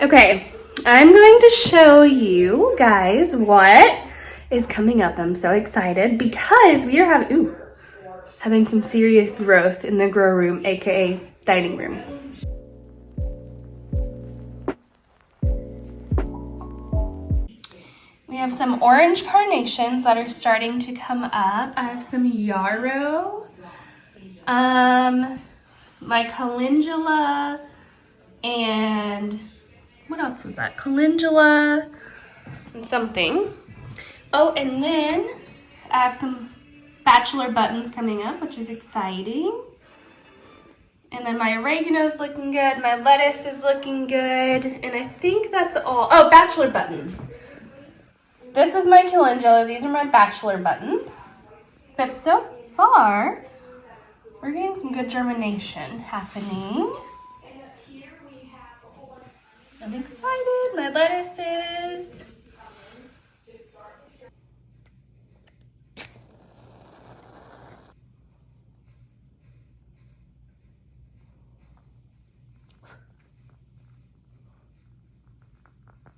Okay, I'm going to show you guys what is coming up. I'm so excited because we are having some serious growth in the grow room, aka dining room. We have some orange carnations that are starting to come up. I have some yarrow, my calendula, and what else was that? Calendula and something. Oh, and then I have some bachelor buttons coming up, which is exciting. And then my oregano is looking good. My lettuce is looking good. And I think that's all. Oh, bachelor buttons. This is my calendula. These are my bachelor buttons. But so far, we're getting some good germination happening. I'm excited. My lettuces.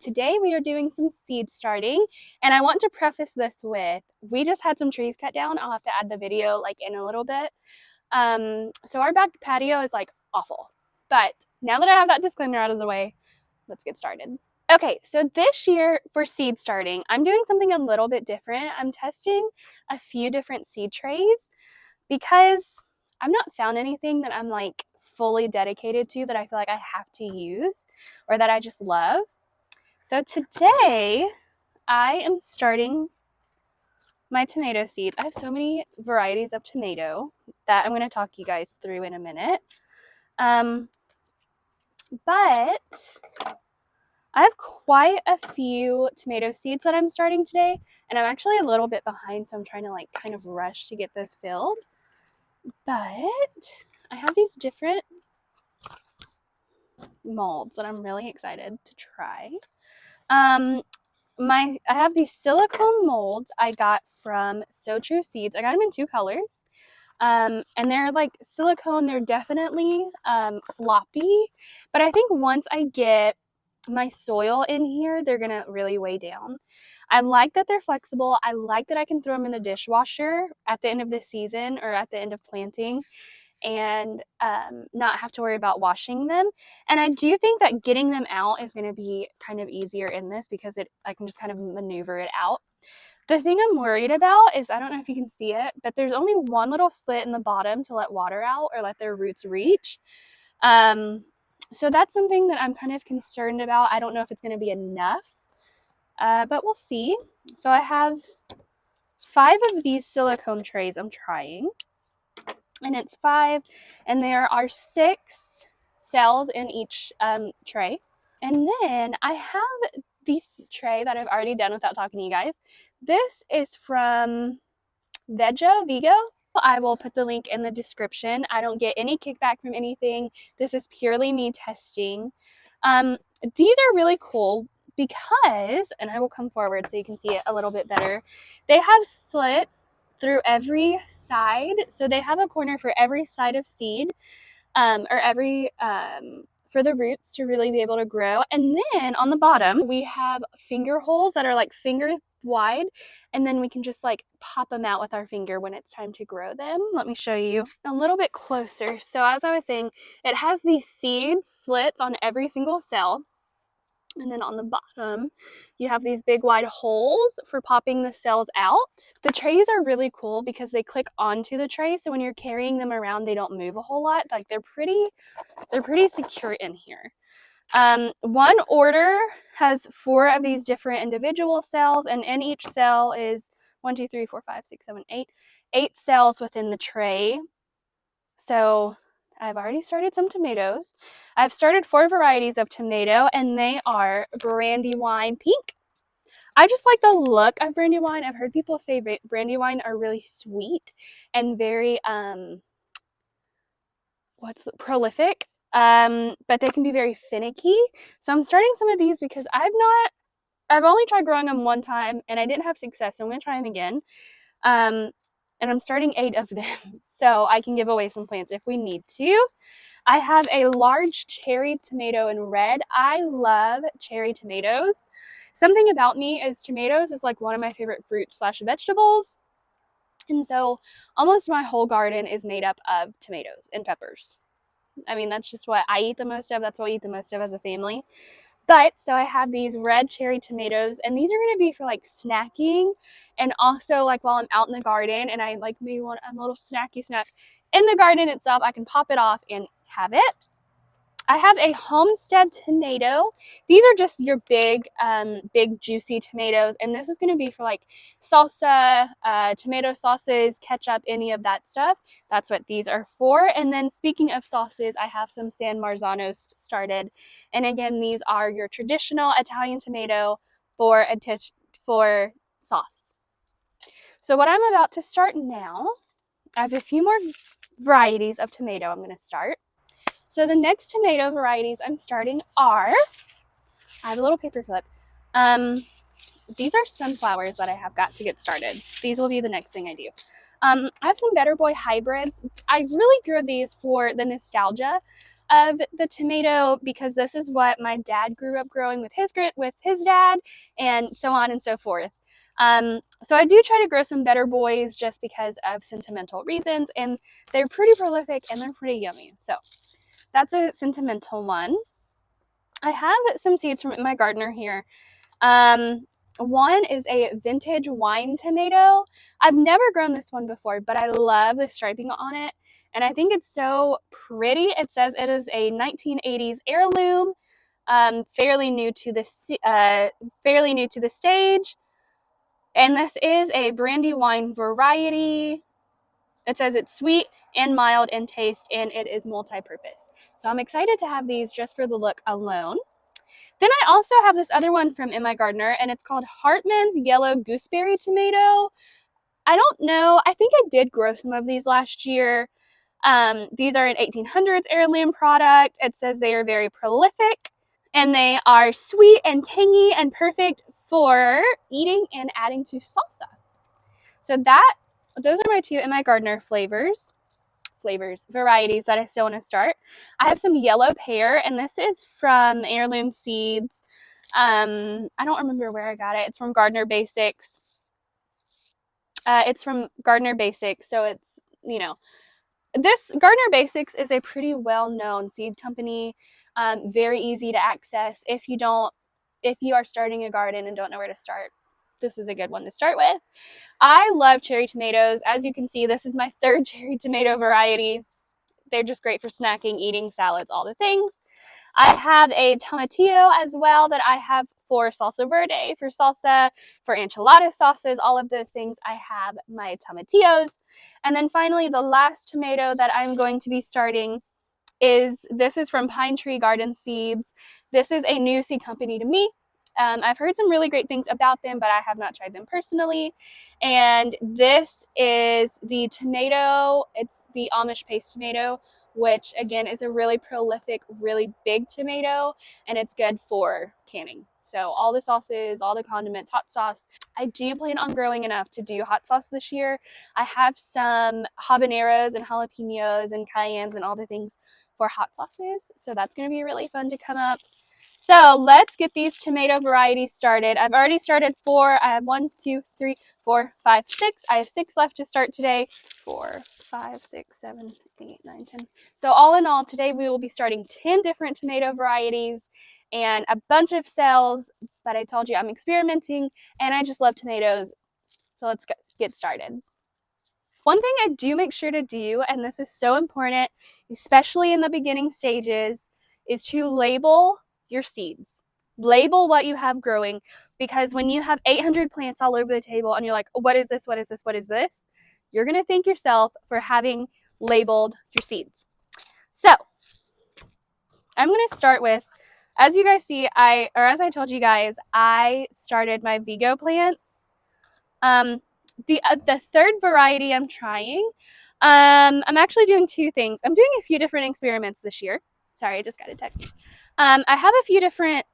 Today we are doing some seed starting, and I want to preface this with, we just had some trees cut down. I'll have to add the video like in a little bit. So our back patio is like awful, but now that I have that disclaimer out of the way, let's get started. Okay, so this year for seed starting, I'm doing something a little bit different. I'm testing a few different seed trays because I've not found anything that I'm like fully dedicated to that I feel like I have to use or that I just love. So today I am starting my tomato seeds. I have so many varieties of tomato that I'm going to talk you guys through in a minute. But I have quite a few tomato seeds that I'm starting today, and I'm actually a little bit behind, so I'm trying to like kind of rush to get those filled. But I have these different molds that I'm really excited to try. I have these silicone molds I got from So True Seeds. I got them in 2 colors. And they're like silicone. They're definitely floppy, but I think once I get my soil in here, they're gonna really weigh down. I like that they're flexible. I like that I can throw them in the dishwasher at the end of the season or at the end of planting and not have to worry about washing them. And I do think that getting them out is going to be kind of easier in this because I can just kind of maneuver it out. The thing I'm worried about is, I don't know if you can see it, but there's only one little slit in the bottom to let water out or let their roots reach. So that's something that I'm kind of concerned about. I don't know if it's going to be enough, but we'll see. So I have 5 of these silicone trays I'm trying. And it's 5, and there are 6 cells in each tray. And then I have this tray that I've already done without talking to you guys. This is from Vigo. I will put the link in the description. I don't get any kickback from anything. This is purely me testing. These are really cool because, and I will come forward so you can see it a little bit better, they have slits through every side. So they have a corner for every side of seed, or every for the roots to really be able to grow. And then on the bottom we have finger holes that are like finger wide, and then we can just like pop them out with our finger when it's time to grow them. Let me show you a little bit closer. So as I was saying, it has these seed slits on every single cell. And then on the bottom, you have these big wide holes for popping the cells out. The trays are really cool because they click onto the tray. So when you're carrying them around, they don't move a whole lot. Like they're pretty secure in here. One order has 4 of these different individual cells, and in each cell is 1, 2, 3, 4, 5, 6, 7, 8 cells within the tray. So I've already started some tomatoes. I've started 4 varieties of tomato, and they are Brandywine Pink. I just like the look of Brandywine. I've heard people say Brandywine are really sweet and very prolific, but they can be very finicky. So I'm starting some of these because I've only tried growing them one time and I didn't have success, so I'm going to try them again. And I'm starting 8 of them so I can give away some plants if we need to. I have a large cherry tomato in red. I love cherry tomatoes. Something about me is tomatoes is like one of my favorite fruit slash vegetables. And so almost my whole garden is made up of tomatoes and peppers. I mean, that's just what I eat the most of. That's what we eat the most of as a family. But so I have these red cherry tomatoes, and these are going to be for like snacking, and also like while I'm out in the garden and I like maybe want a little snacky snack in the garden itself, I can pop it off and have it. I have a homestead tomato. These are just your big juicy tomatoes, and this is going to be for like salsa, tomato sauces, ketchup, any of that stuff. That's what these are for. And then speaking of sauces, I have some San Marzanos started, and again, these are your traditional Italian tomato for for sauce. So what I'm about to start now, I have a few more varieties of tomato I'm going to start. So the next tomato varieties I'm starting are, I have a little paper clip. These are sunflowers that I have got to get started. These will be the next thing I do. I have some Better Boy hybrids. I really grew these for the nostalgia of the tomato because this is what my dad grew up growing with his dad, and so on and so forth. So I do try to grow some Better Boys just because of sentimental reasons, and they're pretty prolific and they're pretty yummy. So that's a sentimental one. I have some seeds from my gardener here. One is a vintage wine tomato. I've never grown this one before, but I love the striping on it, and I think it's so pretty. It says it is a 1980s heirloom, fairly new to the stage, and this is a brandy wine variety. It says it's sweet and mild in taste, and it is multi-purpose. So I'm excited to have these just for the look alone. Then I also have this other one from In My Gardener, and it's called Hartman's Yellow Gooseberry Tomato. I don't know. I think I did grow some of these last year. These are an 1800s heirloom product. It says they are very prolific, and they are sweet and tangy and perfect for eating and adding to salsa. So those are my two In My Gardener varieties that I still want to start. I have some yellow pear, and this is from Heirloom Seeds. I don't remember where I got it. It's from Gardener Basics. So it's, this Gardener Basics is a pretty well-known seed company. Very easy to access. If you are starting a garden and don't know where to start, this is a good one to start with. I love cherry tomatoes. As you can see, this is my third cherry tomato variety. They're just great for snacking, eating, salads, all the things. I have a tomatillo as well that I have for salsa verde, for salsa, for enchilada sauces, all of those things. I have my tomatillos. And then finally, the last tomato that I'm going to be starting this is from Pine Tree Garden Seeds. This is a new seed company to me. I've heard some really great things about them, but I have not tried them personally. And this is the tomato. It's the Amish paste tomato, which again is a really prolific, really big tomato, and it's good for canning. So all the sauces, all the condiments, hot sauce. I do plan on growing enough to do hot sauce this year. I have some habaneros and jalapenos and cayennes and all the things for hot sauces. So that's going to be really fun to come up. So let's get these tomato varieties started. I've already started 4. I have 1, 2, 3, 4, 5, 6. I have 6 left to start today. 4, 5, 6, 7, 8, 9, 10. So all in all, today we will be starting 10 different tomato varieties and a bunch of cells. But I told you I'm experimenting, and I just love tomatoes. So let's get started. One thing I do make sure to do, and this is so important, especially in the beginning stages, is to label your seeds. Label what you have growing, because when you have 800 plants all over the table and you're like, what is this, what is this, what is this? You're going to thank yourself for having labeled your seeds. So I'm going to start with, as you guys see, as I told you guys, I started my Vigo plants. The third variety I'm trying, I'm actually doing 2 things. I'm doing a few different experiments this year. Sorry, I just got a text. I have a few different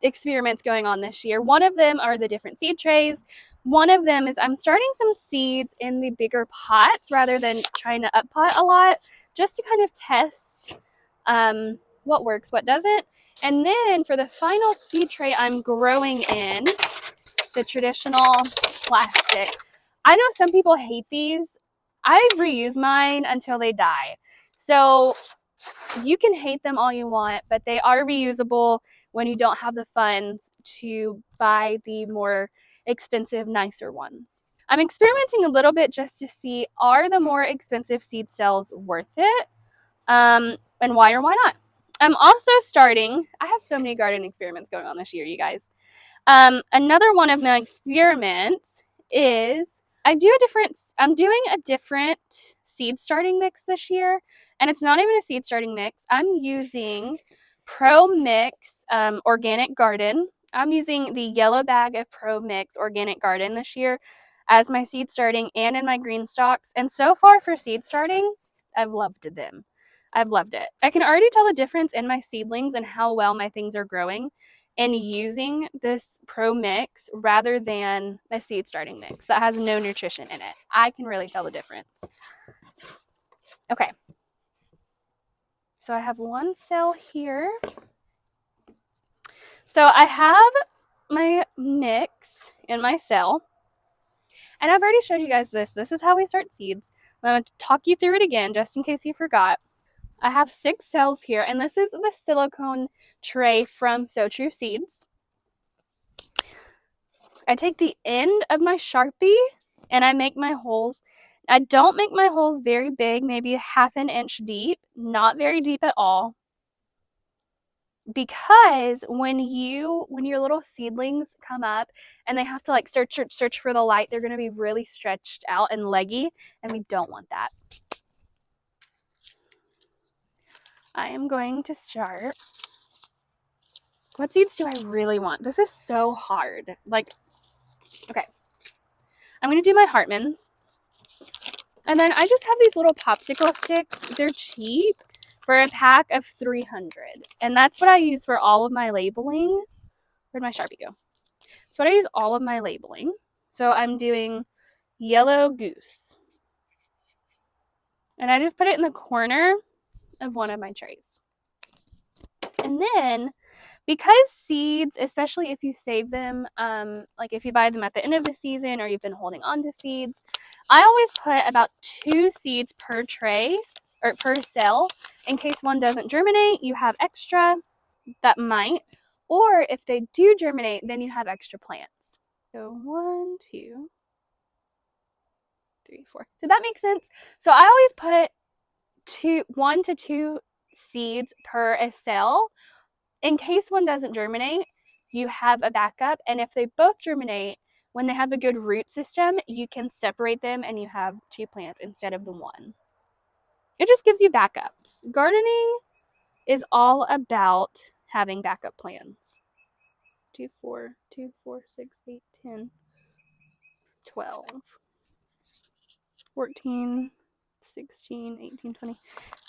experiments going on this year. One of them are the different seed trays. One of them is I'm starting some seeds in the bigger pots rather than trying to up pot a lot. just to kind of test what works, what doesn't. And then for the final seed tray, I'm growing in the traditional plastic. I know some people hate these. I reuse mine until they die. So you can hate them all you want, but they are reusable when you don't have the funds to buy the more expensive, nicer ones. I'm experimenting a little bit just to see, are the more expensive seed cells worth it? And why or why not? I'm also starting, I have so many garden experiments going on this year, you guys. Another one of my experiments is I'm doing a different seed starting mix this year, and it's not even a seed starting mix. I'm using Pro Mix Organic Garden. I'm using the yellow bag of Pro Mix Organic Garden this year as my seed starting and in my green stalks. And so far for seed starting, I've loved them. I've loved it. I can already tell the difference in my seedlings and how well my things are growing and using this Pro Mix rather than a seed starting mix that has no nutrition in it. I can really tell the difference. Okay. So I have one cell here. So I have my mix in my cell. And I've already showed you guys this. This is how we start seeds. I'm going to talk you through it again just in case you forgot. I have 6 cells here, and this is the silicone tray from So True Seeds. I take the end of my Sharpie and I make my holes. I don't make my holes very big, maybe 1/2 inch deep, not very deep at all. Because when your little seedlings come up and they have to like search for the light, they're going to be really stretched out and leggy, and we don't want that. I am going to start. What seeds do I really want? This is so hard. Like, okay. I'm going to do my Hartmans. And then I just have these little popsicle sticks. They're cheap for a pack of 300. And that's what I use for all of my labeling. Where'd my Sharpie go? That's what I use all of my labeling. So I'm doing yellow goose. And I just put it in the corner of one of my trays. And then, because seeds, especially if you save them, like if you buy them at the end of the season or you've been holding on to seeds, I always put about 2 seeds per tray or per cell in case one doesn't germinate. You have extra that might, or if they do germinate, then you have extra plants. So 1, 2, 3, 4. Did that make sense? So I always put 1 to 2 seeds per a cell. In case one doesn't germinate, you have a backup, and if they both germinate, when they have a good root system, you can separate them and you have 2 plants instead of the 1. It just gives you backups. Gardening is all about having backup plans. 2, 4, 2, 4, 6, 8, 10, 12, 14, 16, 18, 20.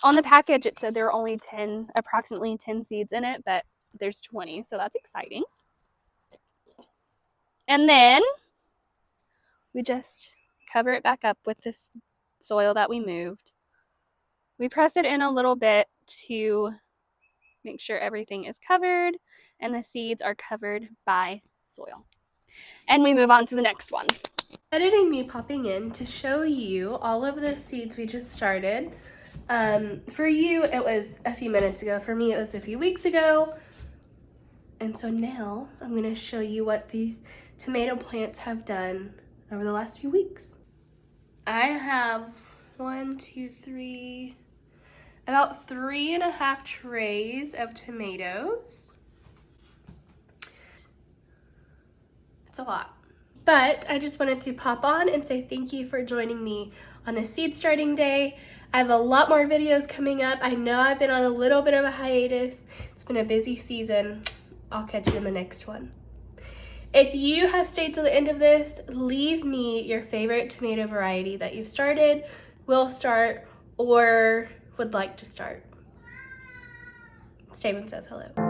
On the package, it said there were only approximately 10 seeds in it, but there's 20, so that's exciting. And then we just cover it back up with this soil that we moved. We press it in a little bit to make sure everything is covered and the seeds are covered by soil. And we move on to the next one. Editing me popping in to show you all of the seeds we just started. For you, it was a few minutes ago. For me, it was a few weeks ago. And so now I'm going to show you what these tomato plants have done over the last few weeks. I have 1, 2, 3, about 3.5 trays of tomatoes. It's a lot. But I just wanted to pop on and say thank you for joining me on this seed starting day. I have a lot more videos coming up. I know I've been on a little bit of a hiatus. It's been a busy season. I'll catch you in the next one. If you have stayed till the end of this, leave me your favorite tomato variety that you've started, will start, or would like to start. Staven says hello.